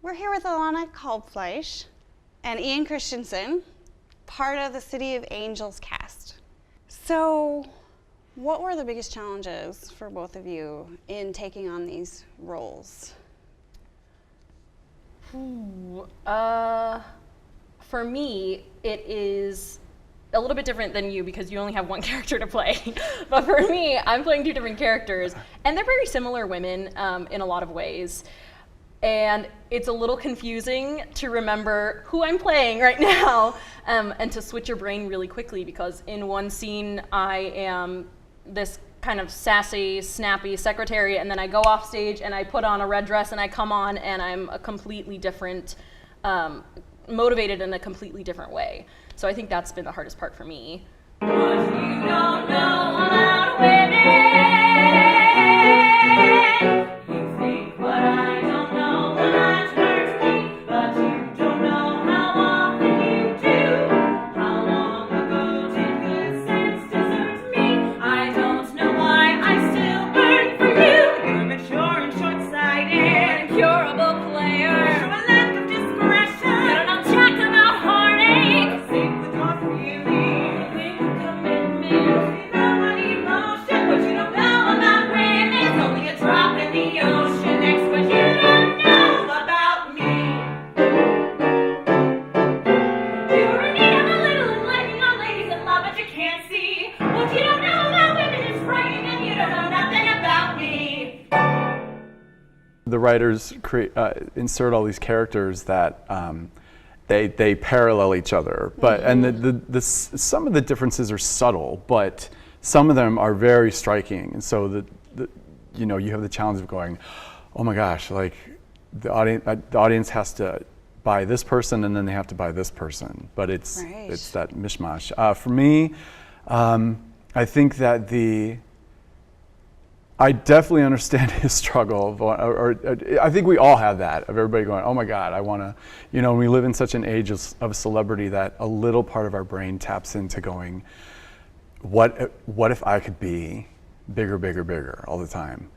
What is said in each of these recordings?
We're here with Alanna Kalbfleisch and Ian Christiansen, part of the City of Angels cast. So, what were the biggest challenges for both of you in taking on these roles? For me, it is a little bit different than you because you only have one character to play. But for me, I'm playing two different characters, and they're very similar women in a lot of ways. And it's a little confusing to remember who I'm playing right now and to switch your brain really quickly, because in one scene I am this kind of sassy, snappy secretary, and then I go off stage and I put on a red dress and I come on and I'm a completely different, motivated in a completely different way. So I think that's been the hardest part for me. What you don't know about women, you think what I don't know when I turn me, but you don't know how often you do. How long ago did good sense desert me? I don't know why I still burn for you. You're mature and short-sighted, an incurable player. Show a lack of discretion. You don't know jack about heartache. Think with your feelings. Think with commitment. You know what emotion, what you don't know about women. It's only a drop in the ocean next to what you don't know about me. You're in need of a little enlightening on ladies in love, but you can't see. What you don't know about women is frightening, and you don't know nothing about me. The writers insert all these characters that they parallel each other, but and some of the differences are subtle, but some of them are very striking. And so you have the challenge of going, oh my gosh, like the audience has to buy this person and then they have to buy this person, but it's that mishmash. For me, I think that I definitely understand his struggle, or I think we all have that, of everybody going, oh my God, I want to, we live in such an age of celebrity that a little part of our brain taps into going, what if I could be bigger, bigger, bigger all the time?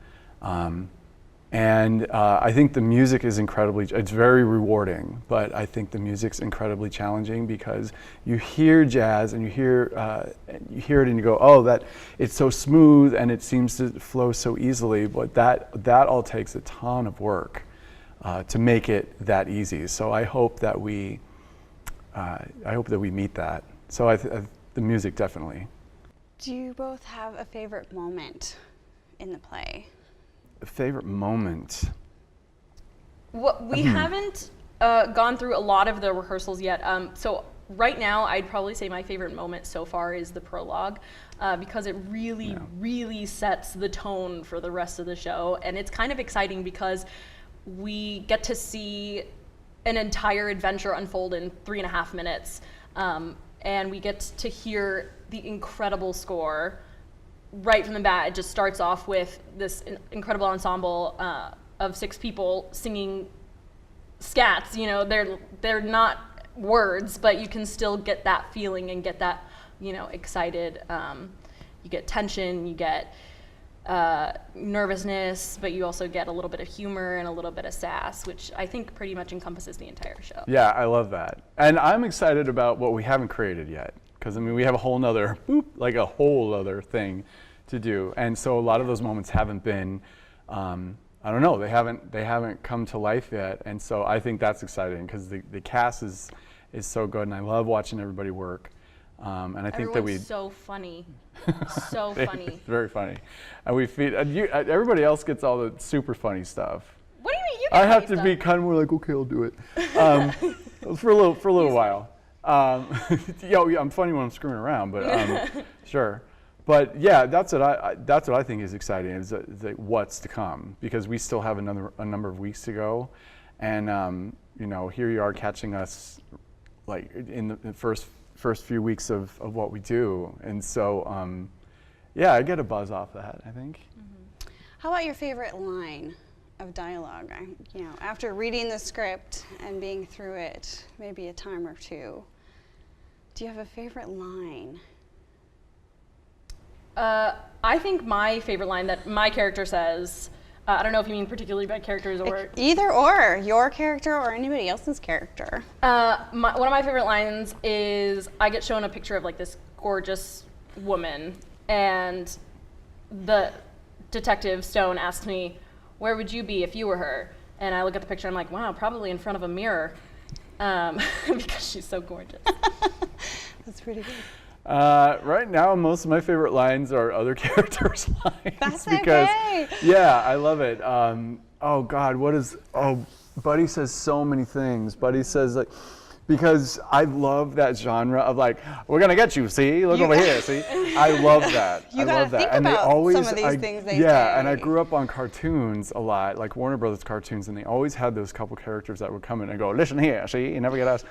And I think the music is it's very rewarding, but I think the music's incredibly challenging because you hear jazz and you hear it and you go, oh, that it's so smooth and it seems to flow so easily, but that all takes a ton of work to make it that easy. So I hope that we meet that. So the music definitely. Do you both have a favorite moment in the play? A favorite moment? Well, we haven't gone through a lot of the rehearsals yet. So right now, I'd probably say my favorite moment so far is the prologue, because it really, really sets the tone for the rest of the show. And it's kind of exciting because we get to see an entire adventure unfold in 3.5 minutes. And we get to hear the incredible score right from the bat. It just starts off with this incredible ensemble of 6 people singing scats. They're not words, but you can still get that feeling and get that, excited. You get tension, you get nervousness, but you also get a little bit of humor and a little bit of sass, which I think pretty much encompasses the entire show. Yeah, I love that. And I'm excited about what we haven't created yet. Because we have a whole nother thing to do, and so a lot of those moments haven't been, I don't know, they haven't come to life yet, and so I think that's exciting because the cast is so good, and I love watching everybody work, and I think everyone's so funny, so funny. It's very funny, and we feed everybody else gets all the super funny stuff. What do you mean? You get I have funny to be stuff. kind of more like, okay, I'll do it, for a little while. I'm funny when I'm screwing around, but sure. But yeah, that's what I think is exciting is what's to come, because we still have a number of weeks to go, and here you are catching us like in the first few weeks of what we do, and so I get a buzz off that, I think. Mm-hmm. How about your favorite line of dialogue? After reading the script and being through it, maybe a time or two, do you have a favorite line? I think my favorite line that my character says I don't know if you mean particularly by characters or... Either or, your character or anybody else's character. One of my favorite lines is I get shown a picture of like this gorgeous woman, and the detective Stone asks me, where would you be if you were her? And I look at the picture, I'm like, wow, probably in front of a mirror, because she's so gorgeous. That's pretty good. Right now, most of my favorite lines are other characters' lines. That's because, okay. Yeah, I love it. Oh God, Buddy says so many things. Buddy says like, because I love that genre of like, we're gonna get you. See, look over here. See, I love that. You I gotta love that. think And about they always, some of these things they yeah, say. and I grew up on cartoons a lot, like Warner Brothers cartoons, and they always had those couple characters that would come in and go, listen here, see, you never get asked.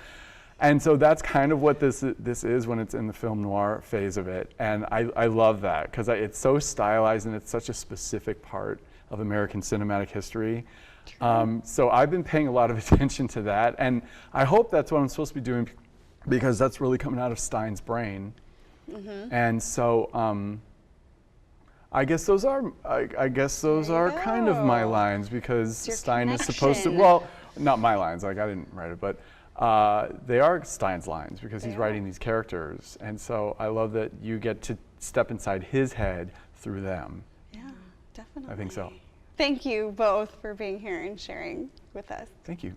And so that's kind of what this is when it's in the film noir phase of it. And I love that because it's so stylized and it's such a specific part of American cinematic history. So I've been paying a lot of attention to that. And I hope that's what I'm supposed to be doing because that's really coming out of Stein's brain. Mm-hmm. And so I guess those are kind of my lines because Stein is supposed to, well, not my lines, like I didn't write it, but they are Stein's lines because he's writing these characters. And so I love that you get to step inside his head through them. Yeah, definitely. I think so. Thank you both for being here and sharing with us. Thank you.